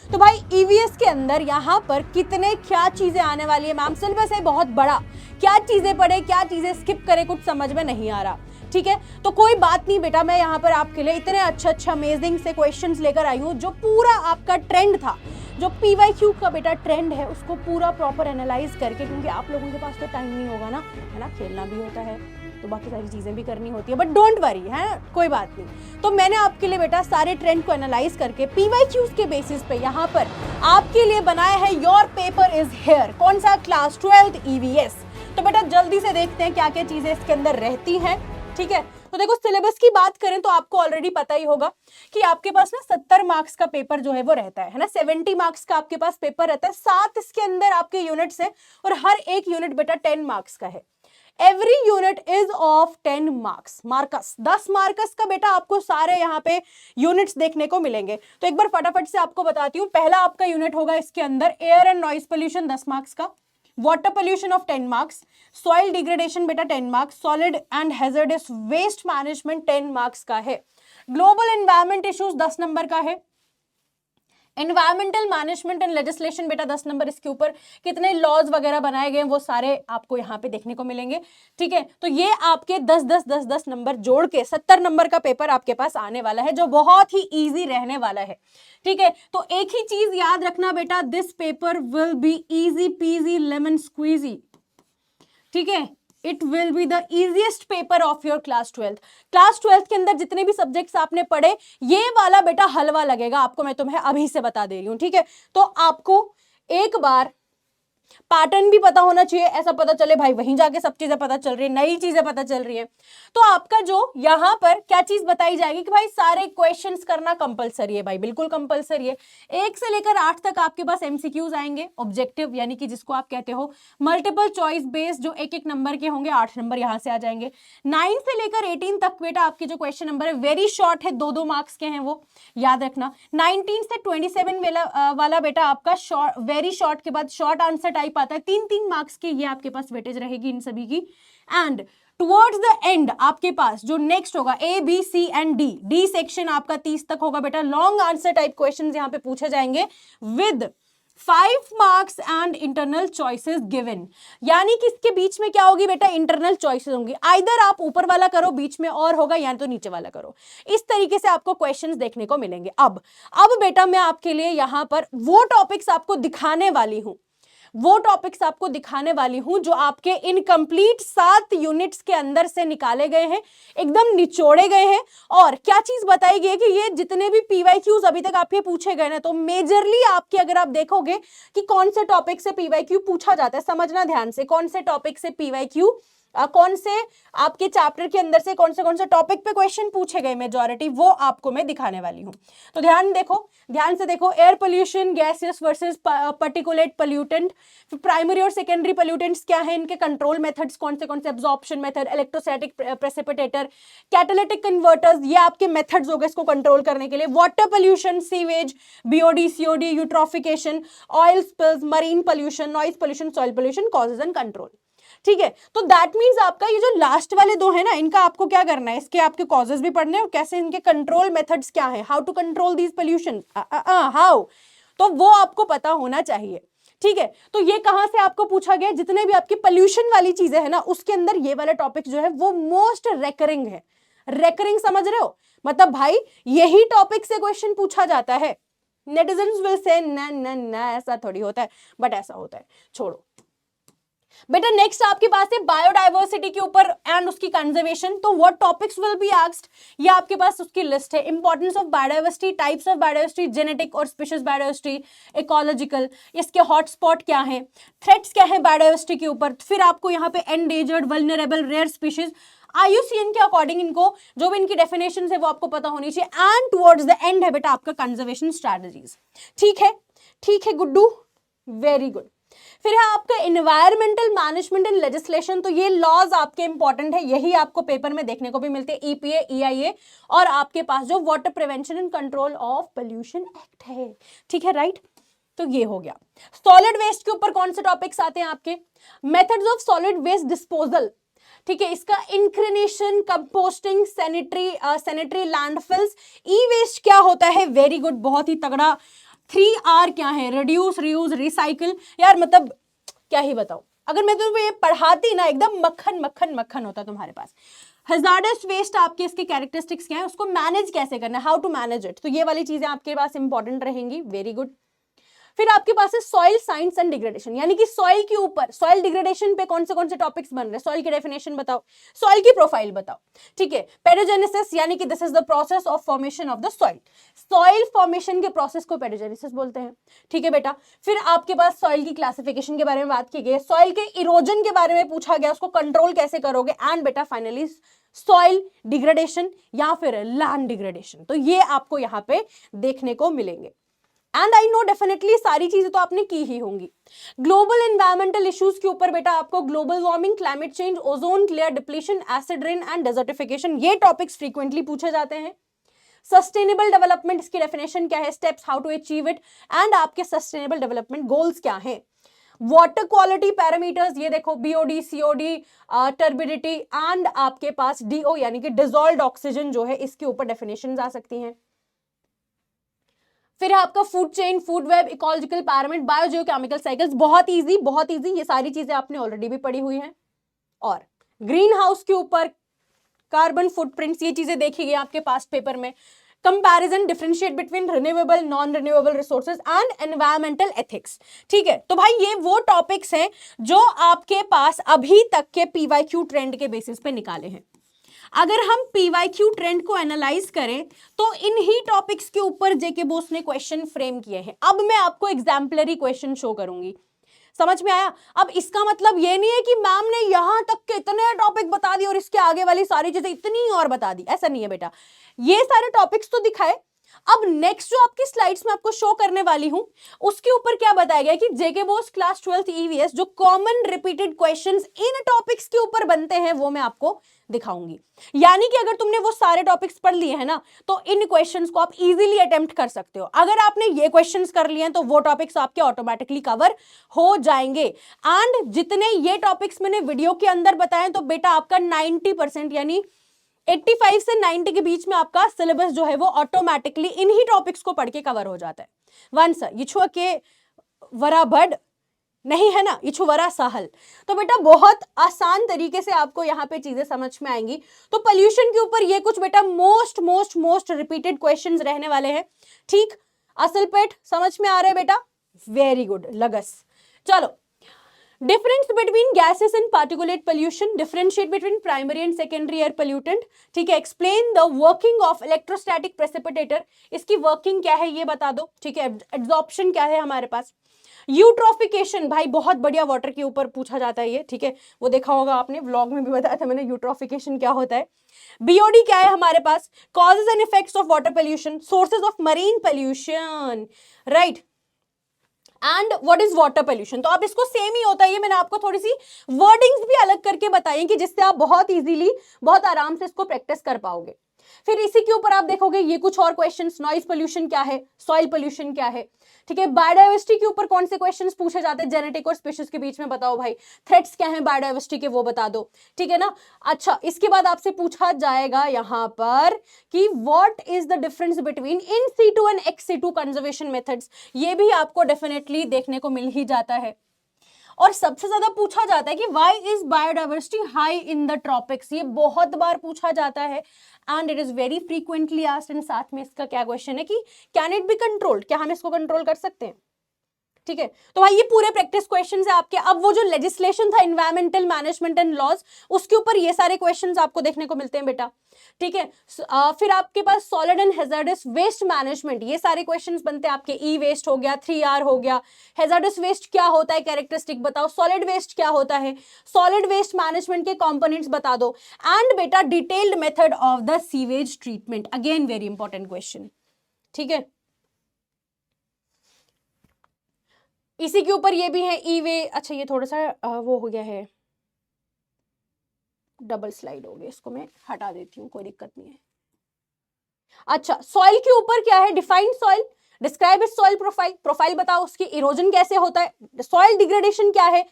तो भाई ईवीएस के अंदर यहाँ पर कितने क्या चीजें आने वाली है मैम, सिलेबस है बहुत बड़ा, क्या चीजें पढ़े क्या चीजें स्किप करे कुछ समझ में नहीं आ रहा। ठीक है, तो कोई बात नहीं बेटा, मैं यहाँ पर आपके लिए इतने अच्छे अमेजिंग से क्वेश्चंस लेकर आई हूँ, जो पूरा आपका ट्रेंड था, जो पीवाईक्यू का बेटा ट्रेंड है, उसको पूरा प्रॉपर एनालाइज करके, क्योंकि आप लोगों के पास तो टाइम नहीं होगा ना, है ना, खेलना भी होता है तो बाकी सारी चीजें भी करनी होती है, बट डोंट वरी, है कोई बात नहीं। तो मैंने आपके लिए बेटा सारे ट्रेंड को एनालाइज करके पीवाईक्यूज के बेसिस पे यहाँ पर आपके लिए बनाया है योर पेपर इज हियर। कौन सा? Class 12 EVS. तो बेटा जल्दी से देखते हैं क्या क्या चीजें इसके अंदर रहती हैं। ठीक है, तो देखो सिलेबस की बात करें तो आपको ऑलरेडी पता ही होगा कि आपके पास ना 70 मार्क्स का पेपर जो है वो रहता है ना, 70 मार्क्स का आपके पास पेपर रहता है, 7 इसके अंदर आपके यूनिट्स है और हर एक यूनिट बेटा 10 मार्क्स का है। Every unit is of 10 marks, Marcus 10 Marcus का बेटा आपको सारे यहाँ पे यूनिट्स देखने को मिलेंगे। तो एक बार फटाफट से आपको बताती हूँ, पहला आपका यूनिट होगा इसके अंदर air and noise pollution 10 marks का, water pollution of 10 marks, soil degradation बेटा 10 marks, solid and hazardous waste management 10 marks का है, ग्लोबल एनवायरमेंट इश्यूज 10 नंबर का है, एनवायरमेंटल मैनेजमेंट एंड लेजिस्लेशन बेटा 10 नंबर, इसके ऊपर कितने लॉज वगैरह बनाए गए वो सारे आपको यहाँ पे देखने को मिलेंगे। ठीक है, तो ये आपके 10-10-10-10 नंबर जोड़ के 70 नंबर का पेपर आपके पास आने वाला है, जो बहुत ही इजी रहने वाला है। ठीक है, तो एक ही चीज याद रखना बेटा, this paper will be easy peasy lemon squeezy. ठीक है, it will be the easiest paper of your class 12। Class 12 के अंदर जितने भी सब्जेक्ट्स आपने पढ़े, ये वाला बेटा हलवा लगेगा आपको, मैं तुम्हें अभी से बता दे रही हूं। ठीक है, तो आपको एक बार पैटर्न भी पता होना चाहिए, ऐसा पता चले भाई वहीं जाके सब चीजें पता चल रही है, नई चीजें पता चल रही है। तो आपका जो यहां पर क्या चीज बताई जाएगी कि भाई सारे क्वेश्चंस करना कंपलसरी है, भाई बिल्कुल कंपलसरी है। 1 से लेकर 8 तक आपके पास एमसीक्यूज आएंगे, ऑब्जेक्टिव यानी कि जिसको आप कहते हो मल्टीपल चॉइस बेस्ड, जो एक एक नंबर के होंगे, 8 नंबर यहां से आ जाएंगे। 9 से लेकर 18 तक बेटा आपके जो क्वेश्चन नंबर है वेरी शॉर्ट है, 2-2 मार्क्स के हैं, वो याद रखना। 19 से 27 वाला बेटा आपका शॉर्ट, वेरी शॉर्ट के बाद शॉर्ट आंसर टाइप आता है, 3-3 मार्क्स के, ये आपके पास वेटेज रहेगी इन सभी की। एंड टुवर्ड्स द एंड आपके पास जो नेक्स्ट होगा A B C and D, D section आपका 30 तक होगा बेटा, लॉन्ग आंसर टाइप क्वेश्चंस यहां पे पूछे जाएंगे with 5 marks and internal choices given. यानी कि इसके बीच में क्या होगी बेटा, इंटरनल चॉइसेस होंगी, आइदर आप ऊपर वाला करो बीच में और होगा, या तो नीचे वाला करो। इस तरीके से आपको क्वेश्चंस देखने को मिलेंगे। अब बेटा मैं आपके लिए यहां पर वो टॉपिक्स आपको दिखाने वाली हूं, वो टॉपिक्स आपको दिखाने वाली हूं जो आपके इनकम्प्लीट 7 यूनिट्स के अंदर से निकाले गए हैं, एकदम निचोड़े गए हैं। और क्या चीज बताई गई है कि ये जितने भी पीवाईक्यूज अभी तक आपके पूछे गए ना, तो मेजरली आपके अगर आप देखोगे कि कौन से टॉपिक से पीवाईक्यू पूछा जाता है, समझना ध्यान से, कौन से टॉपिक से पीवाईक्यू, कौन से आपके चैप्टर के अंदर से कौन से टॉपिक पे क्वेश्चन पूछे गए, मेजॉरिटी वो आपको मैं दिखाने वाली हूं। तो ध्यान से देखो, air pollution, gases versus particulate pollutant, primary और सेकेंडरी पोल्यूटेंट्स क्या है, इनके कंट्रोल मेथड्स कौन से absorption method, electrostatic precipitator, catalytic converters, ये आपके मेथड्स हो गए इसको कंट्रोल करने के लिए। Water pollution, sewage, BOD, COD, eutrophication, oil spills, marine pollution, noise pollution, soil pollution, causes and control. ठीक है, तो दैट मींस आपका ये जो लास्ट वाले 2 है ना, इनका आपको क्या करना है, इसके आपके कॉजेज भी पढ़ने हैं और कैसे इनके कंट्रोल मेथड्स क्या है, how to control these pollution, how, तो वो आपको पता होना चाहिए। ठीक है, तो ये कहां से आपको पूछा गया, जितने भी आपकी पोल्यूशन वाली चीजें है ना, उसके अंदर ये वाला टॉपिक जो है वो मोस्ट रेकरिंग है। रेकरिंग समझ रहे हो, मतलब भाई यही टॉपिक से क्वेश्चन पूछा जाता है। नेटिजन्स विल से ना ऐसा थोड़ी होता है, बट ऐसा होता है, छोड़ो बेटा। नेक्स्ट आपके पास है बायोडाइवर्सिटी के ऊपर एंड उसकी कंजर्वेशन। तो what topics will be asked, ये आपके पास उसकी लिस्ट है। Importance of biodiversity, types of biodiversity, genetic और स्पीशीज बायोडाइवर्सिटी, इकोलॉजिकल, इसके हॉटस्पॉट क्या है, थ्रेट्स क्या है बायोडाइवर्सिटी के ऊपर। फिर आपको यहाँ पे endangered, vulnerable, rare species, IUCN के अकॉर्डिंग इनको जो भी इनकी डेफिनेशन है वो आपको पता होनी चाहिए। एंड टुवर्ड्स द एंड है बेटा आपका कंजर्वेशन स्ट्रेटजीज। ठीक है गुड्डू, वेरी गुड। फिर है आपका एनवायरमेंटल मैनेजमेंट एंड लेजिस्लेशन। तो ये लॉज आपके इंपॉर्टेंट है, यही आपको पेपर में देखने को भी मिलते हैं, EPA, EIA, और आपके पास जो water prevention and control of pollution act है। ठीक है, राइट, तो ये हो गया। सॉलिड वेस्ट के ऊपर कौन से टॉपिक्स आते हैं आपके, methods of solid waste disposal. ठीक है, इसका incineration, composting, sanitary landfills, e waste क्या होता है, वेरी गुड, बहुत ही तगड़ा 3R क्या है? Reduce, reuse, recycle. यार मतलब क्या ही बताऊं, अगर मैं तुम्हें ये पढ़ाती ना, एकदम मक्खन मक्खन मक्खन होता तुम्हारे पास। हजार्डस वेस्ट आपके इसके कैरेक्टरिस्टिक्स क्या है, उसको मैनेज कैसे करना है, हाउ टू मैनेज इट, तो ये वाली चीजें आपके पास इंपॉर्टेंट रहेंगी। Very good. फिर आपके पास है सॉइल साइंस एंड डिग्रेडेशन, यानी कि सॉइल के ऊपर, सॉइल डिग्रेडेशन पे कौन से टॉपिक्स बन रहे हैं, सॉइल की डेफिनेशन बताओ, सॉइल की प्रोफाइल बताओ। ठीक है, पेडोजेनेसिस यानी कि this is the process of formation of the soil, soil formation के प्रोसेस को पेडोजेनेसिस बोलते हैं। ठीक है बेटा। फिर आपके पास सॉइल की क्लासिफिकेशन के बारे में बात की गई, सॉइल के इरोजन के बारे में पूछा गया, उसको कंट्रोल कैसे करोगे, एंड बेटा फाइनली सॉइल डिग्रेडेशन या फिर लैंड डिग्रेडेशन। तो ये आपको यहाँ पे देखने को मिलेंगे। एंड आई नो डेफिनेटली सारी चीजें तो आपने की ही होंगी। ग्लोबल एनवायरमेंटल इश्यूज के ऊपर बेटा आपको global warming, climate change, ozone layer depletion, acid rain and desertification, ये टॉपिक्स फ्रीक्वेंटली पूछे जाते हैं। सस्टेनेबल डेवलपमेंट, इसकी डेफिनेशन क्या है, steps how to achieve it, and आपके सस्टेनेबल डेवलपमेंट गोल्स क्या हैं। वाटर क्वालिटी पैरामीटर्स, ये देखो बीओडी, सीओडी, टर्बिडिटी एंड आपके पास डीओ यानी कि डिसॉल्व्ड ऑक्सीजन जो है, इसके ऊपर डेफिनेशंस आ सकती हैं। फिर आपका food chain, food web, ecological parameter, biogeochemical cycles, बहुत इजी बहुत इजी, ये सारी चीजें आपने ऑलरेडी भी पढ़ी हुई हैं। और ग्रीन हाउस के ऊपर कार्बन फुटप्रिंट्स, ये चीजें देखी गई आपके पास्ट पेपर में। Comparison, differentiate between renewable, non renewable resources and environmental ethics. ठीक है, तो भाई ये वो टॉपिक्स हैं जो आपके पास अभी तक के पीवाईक्यू ट्रेंड के बेसिस पे निकाले हैं। अगर हम पीवाईक्यू ट्रेंड को एनालाइज करें तो इन्हीं टॉपिक्स के ऊपर जेके बोस ने क्वेश्चन फ्रेम किए हैं। अब मैं आपको एग्जाम्पलरी क्वेश्चन शो करूंगी, समझ में आया? अब इसका मतलब ये नहीं है कि मैम ने यहां तक के इतने टॉपिक बता दिए और इसके आगे वाली सारी चीजें इतनी और बता दी, ऐसा नहीं है बेटा। ये सारे टॉपिक्स तो दिखाए। अब नेक्स्ट जो आपकी स्लाइड्स में आपको शो करने वाली हूं, उसके ऊपर क्या बताया गया कि जेके बोस क्लास 12th ईवीएस जो common repeated questions in topics के ऊपर बनते हैं वो मैं आपको दिखाऊंगी। यानी कि अगर तुमने वो सारे टॉपिक्स पढ़ लिए हैं ना, तो इन क्वेश्चंस को आप इजीली अटेम्प्ट कर सकते हो। अगर आपने ये क्वेश्चंस कर लिए हैं तो वो टॉपिक्स आपके ऑटोमेटिकली कवर हो जाएंगे। एंड जितने ये टॉपिक्स मैंने वीडियो के अंदर बताए तो बेटा आपका 90% यानी 85 से 90 के बीच में आपका सिलेबस जो है वो ऑटोमेटिकली इन्हीं टॉपिक्स को पढ़ के कवर हो जाता है। वंस इछुआ के वराबड नहीं है ना, इछुवरा सहल, तो बेटा बहुत आसान तरीके से आपको यहाँ पे चीजें समझ में आएंगी। तो पोल्यूशन के ऊपर ये कुछ बेटा most most most repeated questions रहने वाले हैं। ठीक, असल पेट समझ में आ रहा है बेटा? वेरी गुड लगस। चलो, difference between gases and particulate pollution, differentiate between primary and secondary air pollutant. ठीक है, explain the working of electrostatic precipitator, इसकी वर्किंग क्या है ये बता दो। ठीक है, एब्जॉर्प्शन क्या है हमारे पास। यूट्रोफिकेशन, भाई बहुत बढ़िया वाटर के ऊपर पूछा जाता है ये। ठीक है, वो देखा होगा आपने, व्लॉग में भी बताया था मैंने यूट्रोफिकेशन क्या होता है। बीओडी क्या है हमारे पास, causes and effects of water pollution, sources of marine pollution, right, and what is water pollution. तो अब इसको सेम ही होता है, ये मैंने आपको थोड़ी सी वर्डिंग्स भी अलग करके बताई कि जिससे आप बहुत इजीली बहुत आराम से इसको प्रैक्टिस कर पाओगे। फिर इसी के ऊपर आप देखोगे ये कुछ और क्वेश्चंस, नॉइज पोल्यूशन क्या है, सॉइल पोल्यूशन क्या है। ठीक है, बायोडाइवर्सिटी के ऊपर कौन से क्वेश्चंस पूछे जाते हैं, जेनेटिक और स्पीशीज के बीच में बताओ भाई, थ्रेट्स क्या है बायोडाइवर्सिटी के वो बता दो। ठीक है ना। अच्छा, इसके बाद आपसे पूछा जाएगा यहां पर कि what is the difference between in situ and ex situ conservation methods, ये भी आपको डेफिनेटली देखने को मिल ही जाता है। और सबसे ज्यादा पूछा जाता है कि why is biodiversity high in the tropics, ये बहुत बार पूछा जाता है and it is very frequently asked. And साथ में इसका क्या क्वेश्चन है कि कैन इट बी कंट्रोल्ड, क्या हम इसको कंट्रोल कर सकते हैं। ठीक है, तो भाई ये पूरे प्रैक्टिस क्वेश्चंस है आपके। अब वो जो लेजिस्लेशन था एनवायरमेंटल मैनेजमेंट एंड लॉज, उसके ऊपर ये सारे क्वेश्चंस आपको देखने को मिलते हैं बेटा। ठीक है, फिर आपके पास solid and hazardous waste management, ये सारे क्वेश्चंस बनते हैं आपके। ई वेस्ट हो गया, 3R हो गया, हैजार्डस वेस्ट क्या होता है कैरेक्टरिस्टिक बताओ, सॉलिड वेस्ट क्या होता है, सॉलिड वेस्ट मैनेजमेंट के कंपोनेंट्स बता दो, एंड बेटा detailed method of the sewage treatment, again very important question. ठीक है, इसी के ऊपर ये भी है ई वे। अच्छा, ये थोड़ा सा वो हो गया है, डबल स्लाइड हो गया, इसको मैं हटा देती हूँ, कोई दिक्कत नहीं है। अच्छा, सॉइल के ऊपर क्या है, defined soil, describe it's soil profile, profile बताओ उसकी, इरोजन कैसे होता है, सॉइल डिग्रेडेशन क्या है,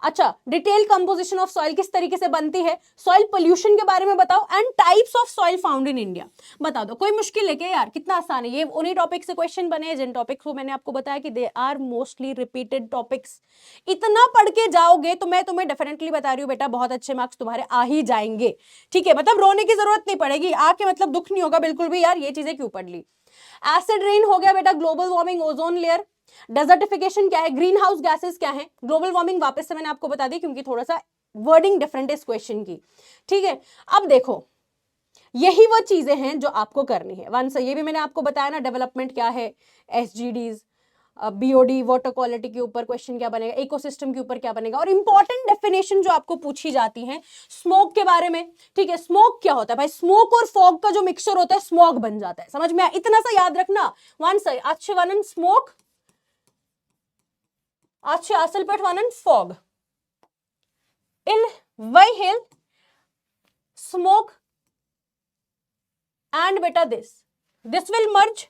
अच्छा, डिटेल कंपोजिशन ऑफ सॉइल किस तरीके से बनती है, सॉइल पोल्यूशन के बारे में बताओ, and types of soil found in India बता दो। कोई मुश्किल है क्या यार, कितना आसान है ये। उन्हीं टॉपिक से क्वेश्चन बने हैं जिन टॉपिक्स को मैंने आपको बताया कि they are mostly repeated topics. इतना पढ़ के जाओगे तो मैं तुम्हें डेफिनेटली बता रही हूँ बेटा, बहुत अच्छे मार्क्स तुम्हारे आ ही जाएंगे। ठीक है, मतलब रोने की जरूरत नहीं पड़ेगी, आके मतलब दुख नहीं होगा बिल्कुल भी यार ये चीजें क्यों पढ़ ली। एसिड रेन हो गया बेटा, global warming, ozone layer, desertification क्या है, ग्रीन हाउस गैसेस क्या है, ग्लोबल वार्मिंग वापस से मैंने आपको बता दी क्योंकि थोड़ा सा वर्डिंग डिफरेंट है इस क्वेश्चन की। ठीक है, अब देखो यही वो चीजें हैं जो आपको करनी है। वन से ये भी मैंने आपको बताया ना, डेवलपमेंट क्या है, एसजीडीज, बीओडी, वाटर क्वालिटी के ऊपर क्वेश्चन क्या बनेगा, इकोसिस्टम के ऊपर क्या बनेगा, और इंपॉर्टेंट डेफिनेशन जो आपको पूछी जाती है स्मोक के बारे में। ठीक है, स्मोक क्या होता है भाई, स्मोक और फॉग का जो मिक्सचर होता है स्मॉग बन जाता है, समझ में आया, इतना सा याद रखना। वन से अच्छे वन स्मोक, अच्छे असल पेट वन फॉग, इन वही हिल smoke and beta this will merge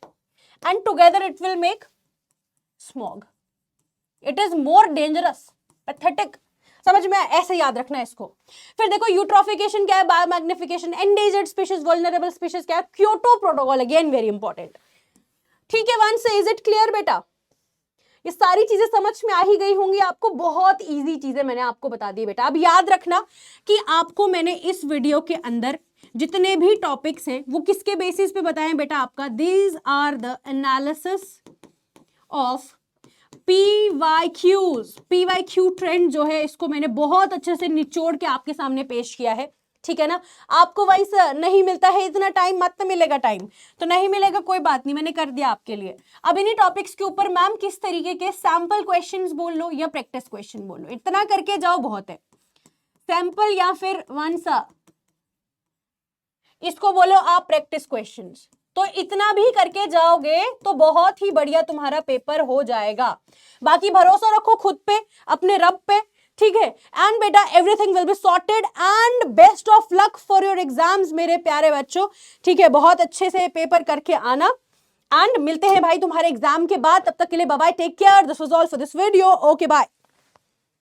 and together it will make smog. It is more dangerous, pathetic, समझ में, ऐसे याद रखना है इसको। फिर देखो यूट्रोफिकेशन क्या है, biomagnification, endangered species, vulnerable species क्या है, Kyoto protocol, again very important. ठीक है, वन से इज इट क्लियर बेटा, ये सारी चीजें समझ में आ ही गई होंगी आपको, बहुत इजी चीजें मैंने आपको बता दी बेटा। अब याद रखना कि आपको मैंने इस वीडियो के अंदर जितने भी टॉपिक्स हैं वो किसके बेसिस पे बताएं बेटा, आपका these are the analysis of PYQs। PYQ trend जो है इसको मैंने बहुत अच्छे से निचोड़ के आपके सामने पेश किया है। ठीक है ना, आपको वाइस नहीं मिलता है इतना टाइम, मत मिलेगा टाइम तो नहीं मिलेगा, कोई बात नहीं, मैंने कर दिया आपके लिए। अब इन्हीं टॉपिक्स के ऊपर मैम किस तरीके के सैंपल क्वेश्चंस बोल लो या प्रैक्टिस क्वेश्चन बोल लो, इतना करके जाओ बहुत है। सैंपल या फिर वन सा इसको बोलो आप प्रैक्टिस क्वेश्चंस, तो इतना भी करके जाओगे तो बहुत ही बढ़िया तुम्हारा पेपर हो जाएगा। बाकी भरोसा रखो खुद पे, अपने रब पे। ठीक है, एंड बेटा everything will be sorted and best of luck for your exams मेरे प्यारे बच्चों। ठीक है, बहुत अच्छे से पेपर करके आना एंड मिलते हैं भाई तुम्हारे एग्जाम के बाद। तब तक के लिए bye bye, take care, this was all for this video, okay bye.